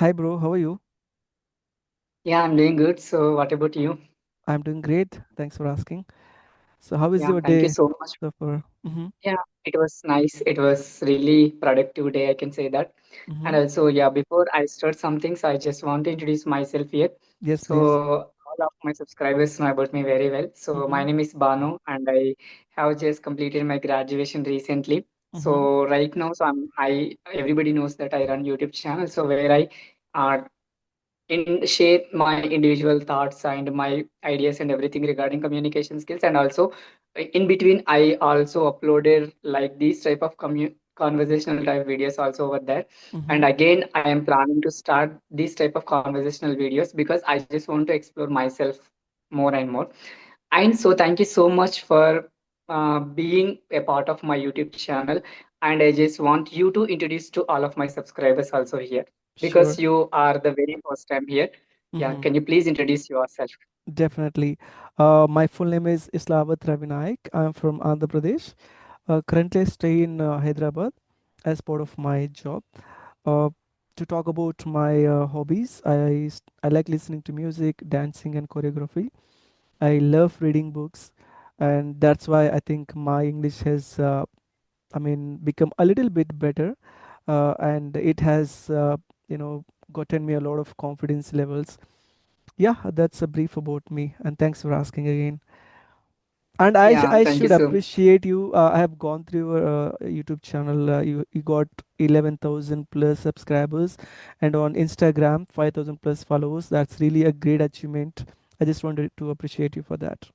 Hi, bro. How are you? Yeah, I'm doing good. So, what about you? I'm doing great. Thanks for asking. So, how is Yeah, your thank you day so much. so far? Mm-hmm. Yeah, it was nice. It was really productive day, I can say that. And Mm-hmm. also, yeah, before I start something, so I just want to introduce myself here. Yes, So, please. all of my subscribers know about me very well. So, my Mm-hmm. name is Bhanu, and I have just completed my graduation recently. Mm-hmm. So, right now, I everybody knows that I run YouTube channel. So, where I uh, share my individual thoughts and my ideas and everything regarding communication skills, and also in between I also uploaded like these type of conversational type videos also over there. And Mm-hmm. again, I am planning to start these type of conversational videos because I just want to explore myself more and more. And so thank you so much for being a part of my YouTube channel. And I just want you to introduce to all of my subscribers also here, because Sure. you are the very first time here. Yeah, Mm-hmm. can you please introduce yourself? Definitely. My full name is Islavat Ravinaik. I'm from Andhra Pradesh. Currently, I stay in Hyderabad as part of my job. Uh, to talk about my hobbies, I like listening to music, dancing, and choreography. I love reading books, and that's why I think my English has become a little bit better, and it has, gotten me a lot of confidence levels. Yeah, that's a brief about me, and thanks for asking again. And Yeah, I thank you should so much. appreciate you. I have gone through your YouTube channel. You got 11,000 plus subscribers, and on Instagram 5,000 plus followers. That's really a great achievement. I just wanted to appreciate you for that.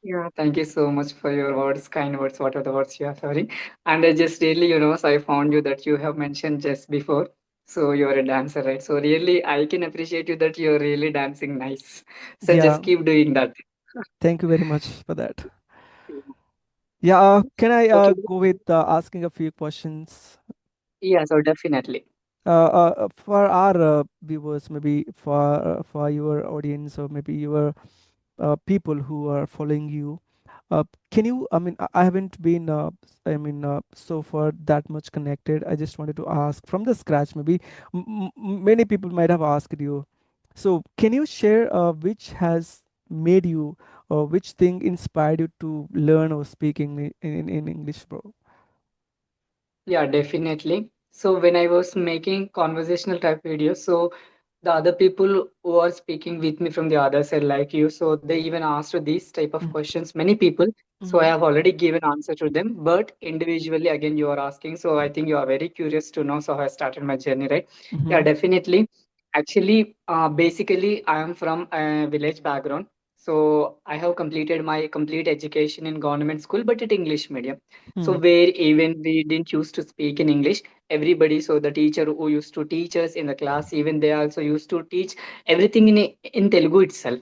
Yeah, thank you so much for your words, kind words, whatever the words you are sharing. And I just really, so I found you that you have mentioned just before. So you're a dancer, right? So really, I can appreciate you that you're really dancing nice. So Yeah, just keep doing that. thank you very much for that. Yeah. Yeah, can I Okay. go with asking a few questions? Yeah, so definitely. For our viewers, maybe for your audience, or maybe your people who are following you, can you? I haven't been, so far that much connected. I just wanted to ask from the scratch. Maybe many people might have asked you. So, can you share which has made you, or which thing inspired you to learn or speak in English, bro? Yeah, definitely. So when I was making conversational type videos, so the other people who are speaking with me from the other side, like you, so they even asked these type of questions. Many people, so I Mm-hmm. have already given answer to them, but individually, again, you are asking. So I think you are very curious to know. So I started my journey, right? Yeah, Mm-hmm. definitely. Actually, basically, I am from a village background. So I have completed my complete education in government school, but at English medium. So Mm-hmm. where even we didn't used to speak in English, everybody, so the teacher who used to teach us in the class, even they also used to teach everything in Telugu itself.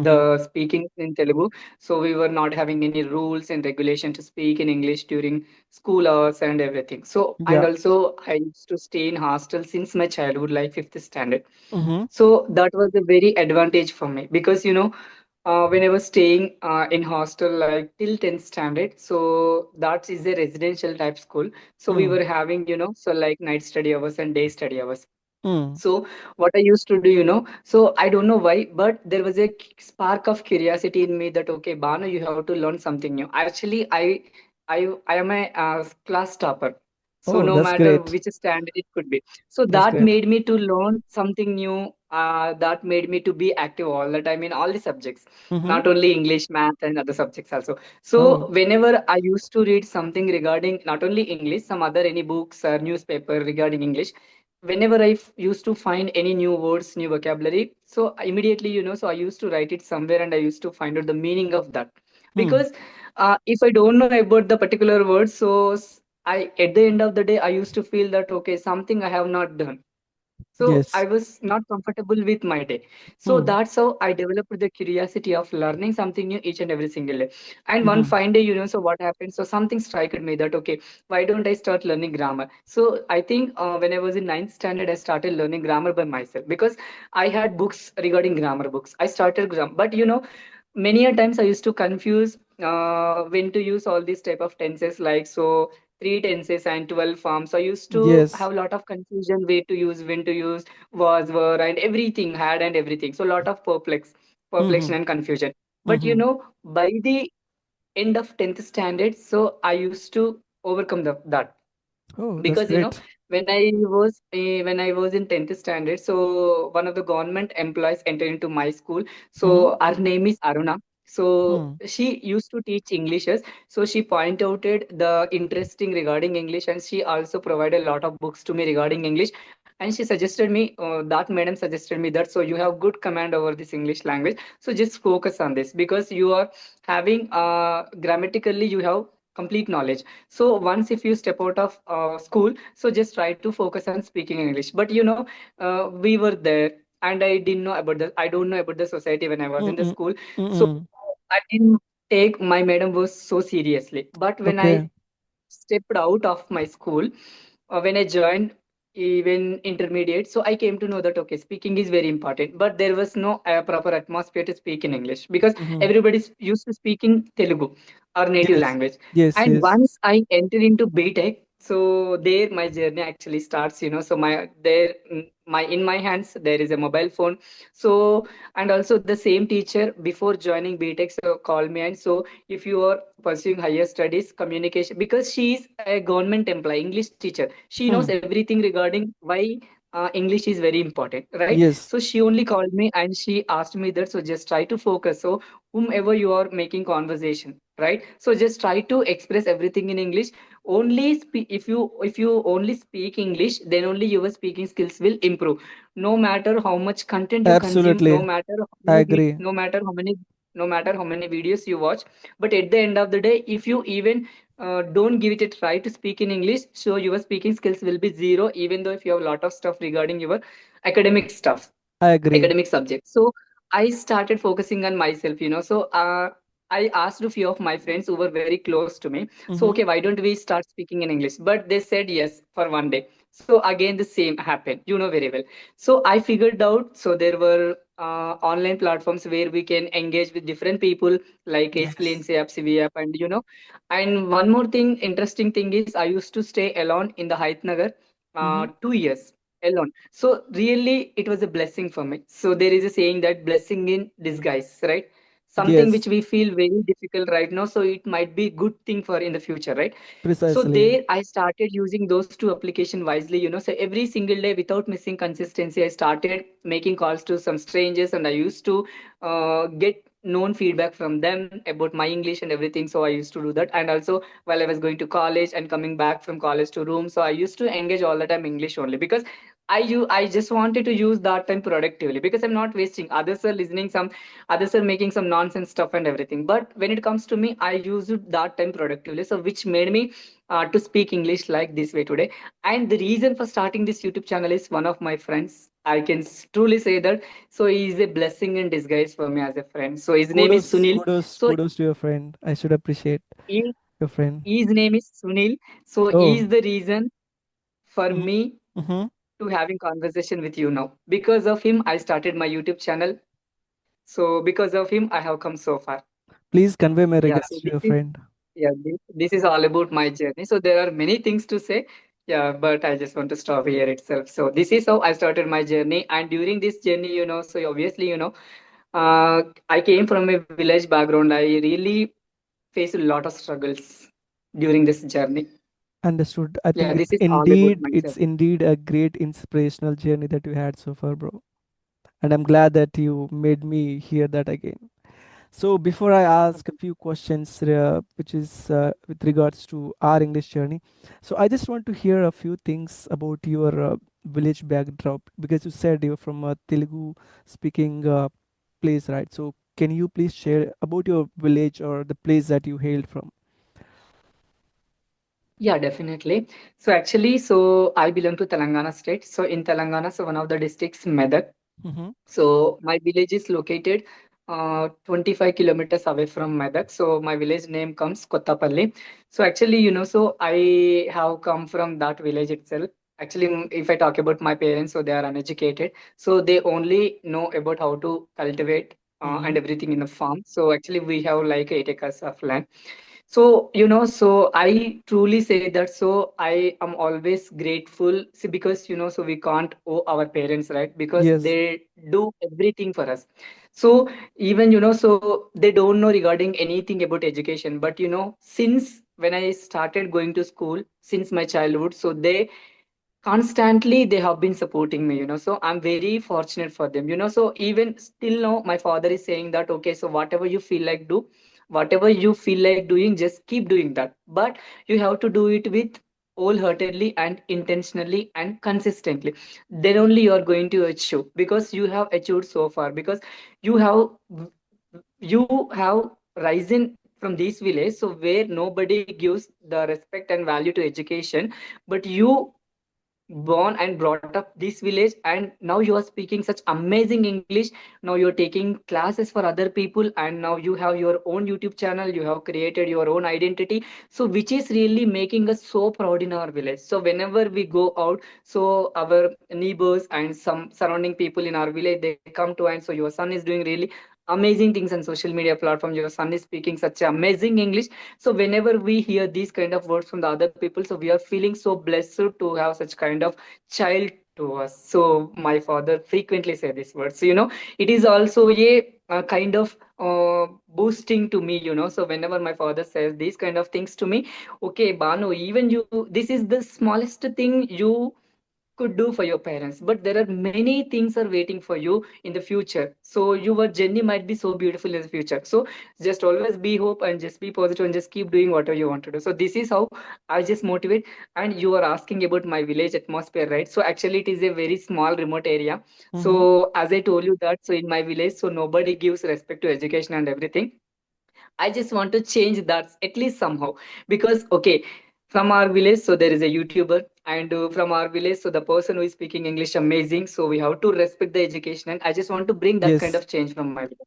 The Mm-hmm. speaking in Telugu. So we were not having any rules and regulation to speak in English during school hours and everything. So and Yeah. also I used to stay in hostel since my childhood, like fifth standard. Mm-hmm. So that was a very advantage for me because when I was staying in hostel like till 10th standard, so that is a residential type school. So we Mm. were having, so like night study hours and day study hours. Mm. So what I used to do, so I don't know why, but there was a spark of curiosity in me that okay, Banu, you have to learn something new. Actually, I am a class topper. So Oh, no that's matter great. which standard it could be. So That's that great. made me to learn something new. That made me to be active all the time in all the subjects, Mm-hmm. not only English, math, and other subjects also. Oh. So whenever I used to read something regarding not only English, some other any books or newspaper regarding English, whenever used to find any new words, new vocabulary, so immediately, so I used to write it somewhere and I used to find out the meaning of that. Mm. Because if I don't know about the particular word, so I at the end of the day, I used to feel that okay, something I have not done, so I Yes. was not comfortable with my day. So Mm. that's how I developed the curiosity of learning something new each and every single day. And one Mm-hmm. fine day, so what happened? So something struck me that okay, why don't I start learning grammar? So I think when I was in ninth standard, I started learning grammar by myself because I had books regarding grammar books. I started grammar, but many a times I used to confuse when to use all these type of tenses like so three tenses and 12 forms. So I used to Yes. have a lot of confusion where to use, when to use, was, were, and everything, had and everything. So a lot of Mm-hmm. perplexion and confusion. But Mm-hmm. by the end of 10th standard, so I used to overcome that. Oh, that's Because great. when I was in 10th standard, so one of the government employees entered into my school. Mm-hmm. So her name is Aruna. So Hmm. she used to teach English. So she pointed out the interesting regarding English, and she also provided a lot of books to me regarding English. And she suggested me, that madam suggested me that, so you have good command over this English language, so just focus on this, because you are having, grammatically you have complete knowledge. So once if you step out of school, so just try to focus on speaking English. But we were there, and I don't know about the society when I was in the Mm-mm. school. So Mm-mm. I didn't take my madam was so seriously. But when I Okay. stepped out of my school, when I joined even intermediate, so I came to know that okay, speaking is very important. But there was no proper atmosphere to speak in English, because Mm-hmm. everybody's used to speak in Telugu, our native Yes. language. Yes, And yes. once I entered into BTech, so there my journey actually starts. So my in my hands there is a mobile phone. So, and also the same teacher before joining BTech so called me, and so if you are pursuing higher studies, communication, because she is a government employee, English teacher, she knows Hmm. everything regarding why English is very important, right? Yes, So she only called me and she asked me that, so just try to focus. So whomever you are making conversation, right? So just try to express everything in English. Only speak, if you only speak English, then only your speaking skills will improve. No matter how much content you consume, absolutely. I agree. no matter how many videos you watch, but at the end of the day, if you even don't give it a try to speak in English, so your speaking skills will be zero, even though if you have a lot of stuff regarding your academic stuff, I agree. academic subjects. So I started focusing on myself. So I asked a few of my friends who were very close to me, so Mm-hmm. okay, why don't we start speaking in English? But they said yes for one day. So again the same happened, very well. So I figured out, so there were online platforms where we can engage with different people, like Yes. Fluency app, CV app, and and one more thing, interesting thing is, I used to stay alone in the Hayat Nagar Mm-hmm. 2 years alone. So really, it was a blessing for me. So there is a saying that blessing in disguise, right? Something which Yes, we feel very difficult right now, so it might be good thing for in the future, right? So precisely. there I started using those two application wisely. So every single day without missing consistency, I started making calls to some strangers, and I used to get known feedback from them about my English and everything. So I used to do that. And also while I was going to college and coming back from college to room, so I used to engage all the time English only, because I just wanted to use that time productively, because I'm not wasting. Others are making some nonsense stuff and everything. But when it comes to me, I use it that time productively. So which made me to speak English like this way today. And the reason for starting this YouTube channel is one of my friends. I can truly say that. So he is a blessing in disguise for me as a friend. So his name is Kudos, Sunil. kudos, So kudos to your friend. I should appreciate he, your friend. his name is Sunil. So he Oh. is the reason for Mm-hmm. me Mm-hmm. to having conversation with you now. Because of him, I started my YouTube channel. So because of him, I have come so far. Please convey my Yeah. So regards to your friend. this is all about my journey. So there are many things to say. Yeah, but I just want to stop here itself. So this is how I started my journey. And during this journey, so obviously, I came from a village background. I really faced a lot of struggles during this journey. Understood. I Yeah, think this it's is all about indeed, myself. it's indeed a great inspirational journey that you had so far, bro. And I'm glad that you made me hear that again. So before I ask a few questions, which is with regards to our English journey, so I just want to hear a few things about your village backdrop, because you said you're from a Telugu speaking place, right? So can you please share about your village or the place that you hailed from? Yeah, definitely. So actually, so I belong to Telangana state. So in Telangana, so one of the districts, Medak. Mm-hmm. So my village is located 25 kilometers away from Medak. So my village name comes Kottapalli. So actually, so I have come from that village itself. Actually, if I talk about my parents, so they are uneducated. So they only know about how to cultivate Mm-hmm. and everything in the farm. So actually, we have like 8 acres of land. So I truly say that. So I am always grateful. See, because so we can't owe our parents, right? Because Yes. they do everything for us. So even so they don't know regarding anything about education. But since when I started going to school, since my childhood, so they constantly they have been supporting me, so I'm very fortunate for them, so even still now my father is saying that, okay, so whatever you feel like do, whatever you feel like doing, just keep doing that, but you have to do it with wholeheartedly and intentionally and consistently. Then only you are going to achieve, because you have achieved so far, because you have you have risen from this village, so where nobody gives the respect and value to education, but you born and brought up this village, and now you are speaking such amazing English. Now you're taking classes for other people, and now you have your own YouTube channel, you have created your own identity, so which is really making us so proud in our village. So whenever we go out, so our neighbors and some surrounding people in our village, they come to, and so your son is doing really amazing things on social media platform, your son is speaking such amazing English. So whenever we hear these kind of words from the other people, so we are feeling so blessed to have such kind of child to us. So my father frequently say these words, so it is also a kind of boosting to me, so whenever my father says these kind of things to me, okay, Banu, even you, this is the smallest thing you could do for your parents, but there are many things are waiting for you in the future, so your journey might be so beautiful in the future. So just always be hope and just be positive and just keep doing whatever you want to do. So this is how I just motivate. And you are asking about my village atmosphere, right? So actually it is a very small remote area. Mm-hmm. So as I told you that, so in my village, so nobody gives respect to education and everything. I just want to change that at least somehow, because okay, from our village, so there is a YouTuber, and from our village, so the person who is speaking English amazing. So we have to respect the education, and I just want to bring that kind Yes, of change from my village.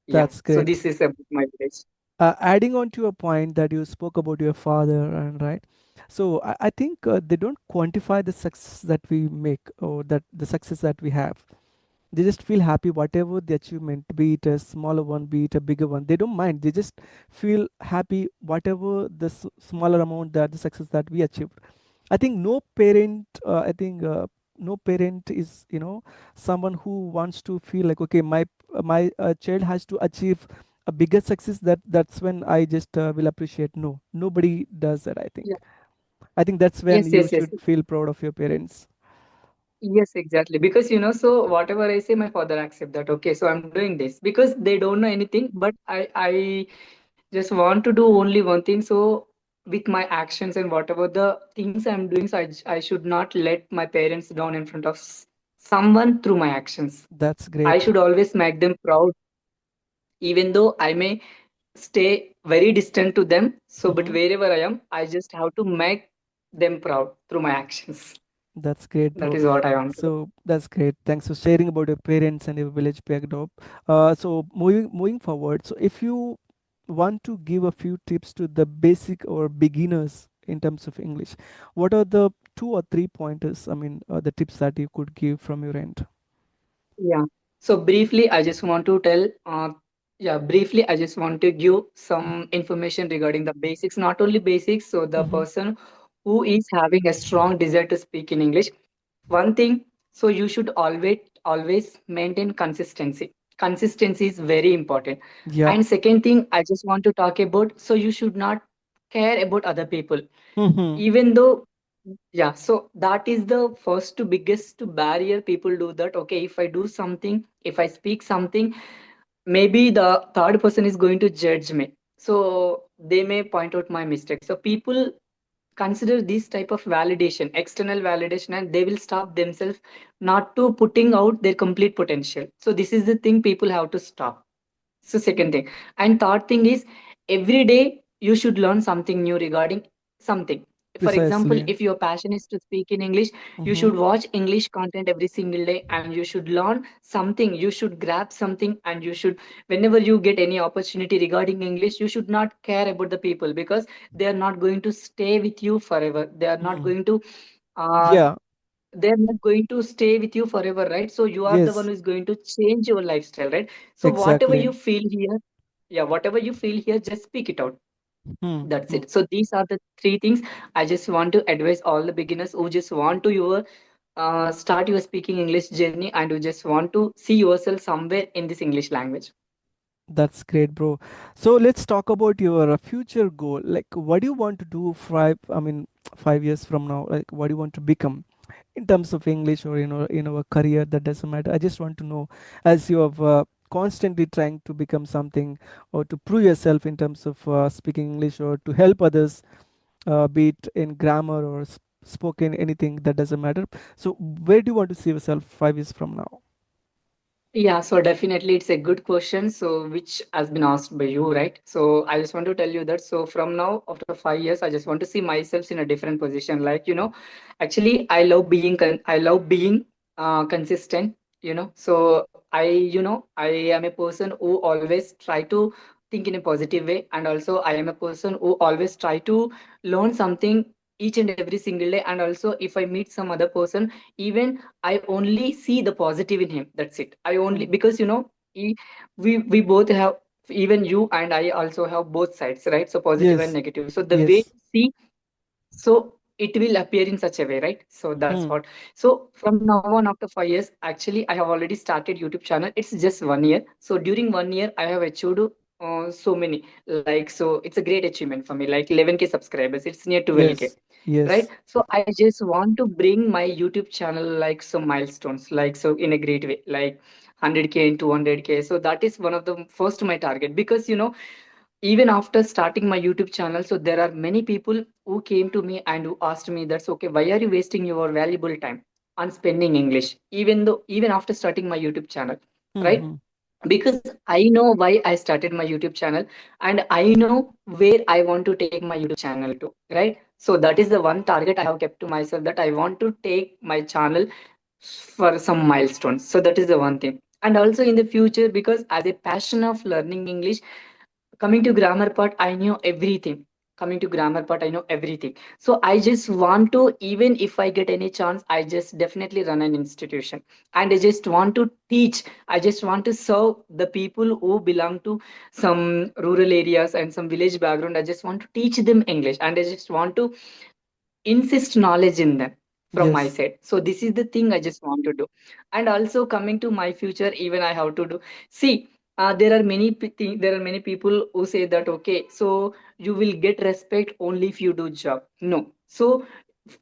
Yeah. that's So great. this is about my village. Adding on to your point that you spoke about your father, and right, so I think they don't quantify the success that we make, or that the success that we have. They just feel happy whatever the achievement, be it a smaller one, be it a bigger one, they don't mind. They just feel happy whatever the smaller amount, that the success that we achieved. I think no parent, I think no parent is, someone who wants to feel like, okay, my child has to achieve a bigger success, that's when I just will appreciate. No, nobody does that, I think. Yeah. I think that's when Yes, you yes, yes. should feel proud of your parents. Yes, exactly. Because so whatever I say, my father accept that. Okay, so I'm doing this because they don't know anything, but I just want to do only one thing. So with my actions and whatever the things I'm doing, so I should not let my parents down in front of someone through my actions. That's I great. should always make them proud, even though I may stay very distant to them. So, but Hmm. wherever I am, I just have to make them proud through my actions. That's great, That bro. is what I want to do. So that's great. Thanks for sharing about your parents and your village backdrop. So moving forward, so if you want to give a few tips to the basic or beginners in terms of English, what are the two or three pointers? I mean, the tips that you could give from your end. Yeah. So briefly, I just want to tell. Briefly, I just want to give some information regarding the basics. Not only basics. So the Mm-hmm. person who is having a strong desire to speak in English, one thing. So you should always maintain consistency. Consistency is very important. Yeah. And second thing, I just want to talk about. So you should not care about other people, Mm-hmm. even though, yeah, so that is the first to biggest barrier people do that. Okay, if I do something, if I speak something, maybe the third person is going to judge me, so they may point out my mistakes. So people consider this type of validation, external validation, and they will stop themselves not to putting out their complete potential. So this is the thing people have to stop. So second thing. And third thing is, every day you should learn something new regarding something. For example, Precisely. if your passion is to speak in English, you Mm-hmm. should watch English content every single day, and you should learn something. You should grab something, and you should, whenever you get any opportunity regarding English, you should not care about the people, because they are not going to stay with you forever. They are not Mm. going to uh, Yeah. they're not going to stay with you forever, right? So you are the one Yes. who is going to change your lifestyle, right? So whatever Exactly. you feel here, yeah, whatever you feel here, just speak it out. Hmm. That's Hmm. it. So these are the three things I just want to advise all the beginners who just want to your start your speaking English journey and you just want to see yourself somewhere in this English language. That's great, bro. So let's talk about your future goal. Like, what do you want to do 5 years from now? Like, what do you want to become in terms of English or in our career? That doesn't matter. I just want to know, as you have constantly trying to become something or to prove yourself in terms of speaking English or to help others, be it in grammar or spoken anything, that doesn't matter. So, where do you want to see yourself 5 years from now? Yeah, so definitely it's a good question. So, which has been asked by you, right? So, I just want to tell you that. So, from now, after 5 years, I just want to see myself in a different position. Like, actually, I love being consistent. So I am a person who always try to think in a positive way, and also I am a person who always try to learn something each and every single day. And also, if I meet some other person, even I only see the positive in him. That's it. I only Hmm. because he, we both have, even you and I also have both sides, right? So positive and Yes. negative. So the way Yes. you see, so it will appear in such a way, right? So that's Hmm. what. So from now on, after 5 years, actually I have already started YouTube channel. It's just 1 year. So during 1 year, I have achieved so many, like, so it's a great achievement for me, like 11K subscribers. It's near 12K, Yes. right? Yes. So I just want to bring my YouTube channel like some milestones, like so in a great way, like 100K and 200K. So that is one of the first my target, because even after starting my YouTube channel, so there are many people who came to me and who asked me, that's okay, why are you wasting your valuable time on spending English, even after starting my YouTube channel, Hmm. right? Hmm. Because I know why I started my YouTube channel, and I know where I want to take my YouTube channel to, right? So that is the one target I have kept to myself, that I want to take my channel for some milestones. So that is the one thing. And also in the future, because as a passion of learning English, coming to grammar part, I knew everything. Coming to grammar part, I know everything. So I just want to, even if I get any chance, I just definitely run an institution, and I just want to teach. I just want to serve the people who belong to some rural areas and some village background. I just want to teach them English, and I just want to insist knowledge in them from my Yes. side. So this is the thing I just want to do. And also coming to my future, even I have to do. See, there are many people who say that, okay, so you will get respect only if you do job. No. So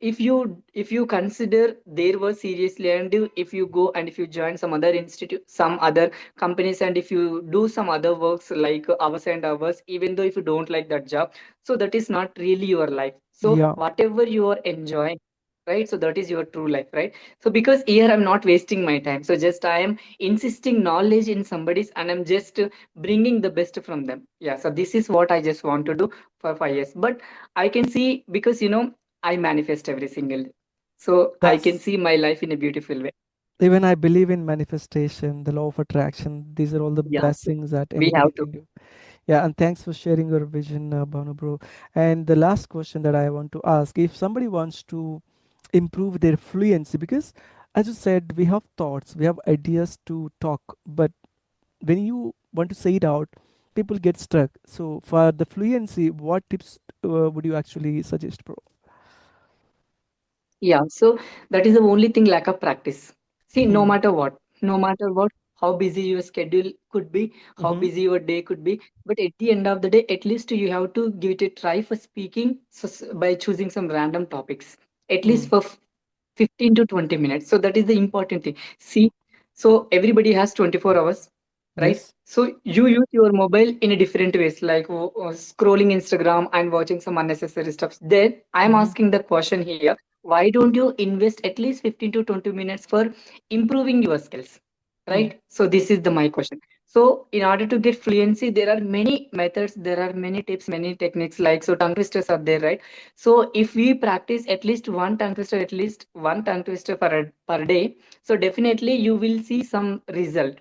if you consider their work seriously, and if you go and if you join some other institute, some other companies, and if you do some other works like hours and hours, even though if you don't like that job, so that is not really your life. So Yeah. whatever you are enjoying, right, so that is your true life, right? So because here I'm not wasting my time, so just I am insisting knowledge in somebody's, and I'm just bringing the best from them. Yeah, so this is what I just want to do for 5 years. But I can see, because I manifest every single day, so I can That's see my life in a beautiful way. even I believe in manifestation, the law of attraction. These are all the Yeah, so blessings that we anybody have to. can do. Yeah, and thanks for sharing your vision, Bhanu bro. And the last question that I want to ask, if somebody wants to improve their fluency, because as you said, we have thoughts, we have ideas to talk, but when you want to say it out, people get stuck. So for the fluency, what tips would you actually suggest, bro? Yeah, so that is the only thing, lack of practice. See, no Hmm. matter what, no matter what, how busy your schedule could be, how Mm-hmm. busy your day could be, but at the end of the day, at least you have to give it a try for speaking, so, by choosing some random topics, at least Mm. for 15 to 20 minutes. So that is the important thing. See, so everybody has 24 hours, right? Yes. So you use your mobile in a different ways, like scrolling Instagram and watching some unnecessary stuff. Then I'm Mm-hmm. asking the question here, why don't you invest at least 15 to 20 minutes for improving your skills, Mm. right? So this is the my question. So in order to get fluency, there are many methods, there are many tips, many techniques, like, so tongue twisters are there, right? So if we practice at least one tongue twister, at least one tongue twister per day, so definitely you will see some result.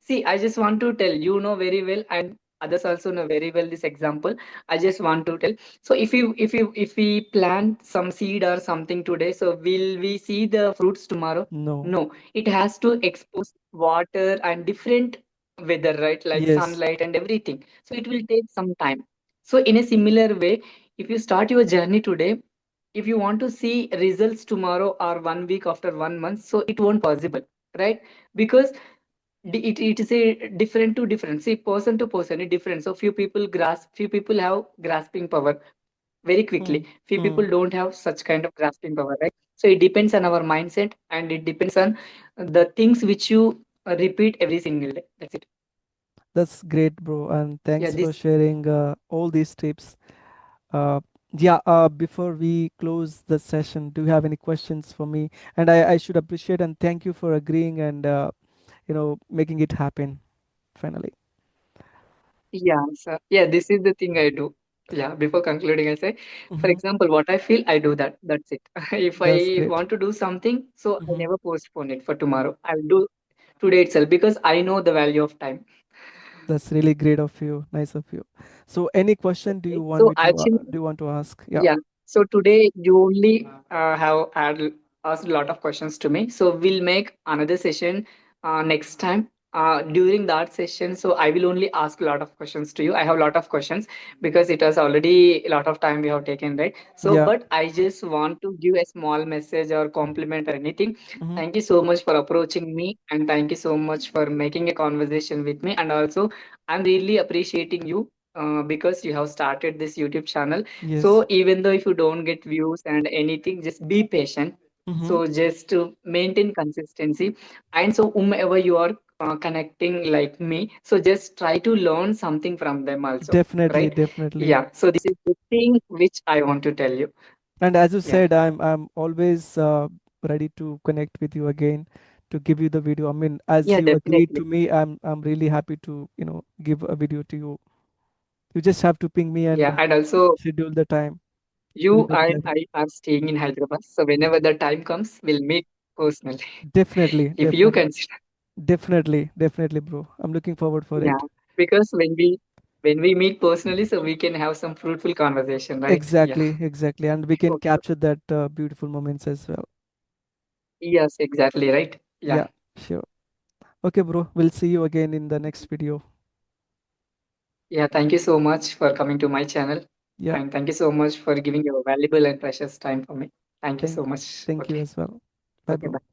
See, I just want to tell, very well, and others also know very well this example. I just want to tell. So if we plant some seed or something today, so will we see the fruits tomorrow? No. No. It has to expose water and different weather, right? Like Yes. sunlight and everything. So it will take some time. So in a similar way, if you start your journey today, if you want to see results tomorrow or 1 week after 1 month, so it won't possible, right? Because it is a different to different. See, person to person, it different. So few people grasp, few people have grasping power very quickly. Hmm. Few Hmm. people don't have such kind of grasping power, right? So it depends on our mindset and it depends on the things which you repeat every single day. That's it. That's great, bro, and Yeah, thanks for this. sharing all these tips. Uh, yeah, before we close the session, do you have any questions for me? And I should appreciate and thank you for agreeing and making it happen finally. Yeah, so yeah, this is the thing I do. Yeah, before concluding, I say, for Hmm. example, what I feel, I do that. That's it. If That's I great. want to do something, so I Hmm. never postpone it for tomorrow. I'll do today itself because I know the value of time. That's really great of you. Nice of you. So, any question do you Okay. want So me to actually, do you want to ask? Yeah. yeah. So today you only have asked a lot of questions to me. So we'll make another session next time. During that session, so I will only ask a lot of questions to you. I have a lot of questions because it was already a lot of time we have taken, right? So, Yeah. but I just want to give a small message or compliment or anything. Hmm. Thank you so much for approaching me, and thank you so much for making a conversation with me. And also, I'm really appreciating you because you have started this YouTube channel. Yes. So even though if you don't get views and anything, just be patient. Hmm. So just to maintain consistency, and so whomever you are connecting like me, so just try to learn something from them also, Definitely, right? definitely. Yeah. So this is the thing which I want to tell you. And as you Yeah. said, I'm always ready to connect with you again to give you the video. I mean, as Yeah, you agreed definitely. to me, I'm really happy to give a video to you. You just have to ping me and Yeah, and also schedule the time. We'll you make it and happen. I are staying in Hyderabad. So whenever the time comes, we'll meet personally. Definitely, If you definitely, consider. definitely, bro. I'm looking forward for Yeah, it. because when we meet personally, so we can have some fruitful conversation, right? Yeah. Exactly, exactly, and we can Okay. capture that beautiful moments as well. Yes, exactly, right. Yeah. Yeah, sure. Okay, bro. We'll see you again in the next video. Yeah. Thank you so much for coming to my channel, Yeah, and thank you so much for giving your valuable and precious time for me. Thank you thank, so much. thank you Okay. as well. Bye, Okay. bro. Bye.